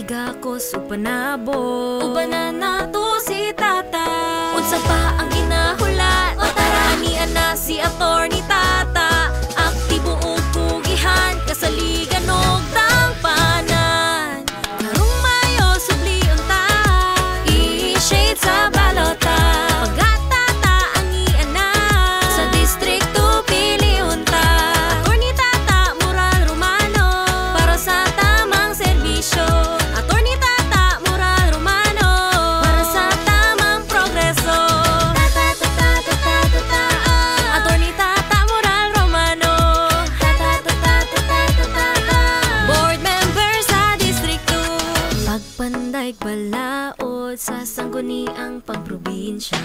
igakos ug panabog, ubanan nato si tata. Unsa pa ang ginahulat? O tara, anian na si Attorney Tata. Aktibo ug pugihan, kasaligan ug tangpanan. Karong Mayo subli unta, i-shade sa balota. Pagkatata anian na sa distrito pili unta. Attorney Tata Moral Romano, para sa tamang serbisyo. Attorney Tata Moral Romano, para sa tamang progreso. Tata tata tata tata, Attorney Tata Moral Romano. Tata tata tata tata, board member sa distrito. Pagpanday balaod sa sangguniang pagprobinsya,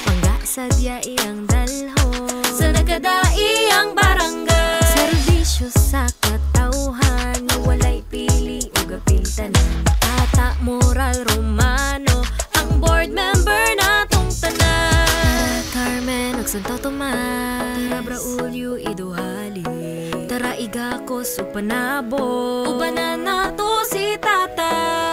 pangga sa diai ang dalhon, sa nagkadai ang barangay. Serbisyo sa katauhan, nga walay pili o gapiltanan. Tata Moral Romano, ang board member natong tanan. Carmen ug Santo Tomas, tara Braulio iduhali, tara igakos ug panabog, ubanan nato si tata.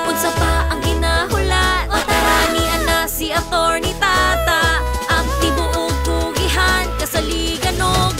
Unsa pa ang ginahulat? O tara, anian na si Attorney Tata. Aktibo ug pugihan, kasaligan ug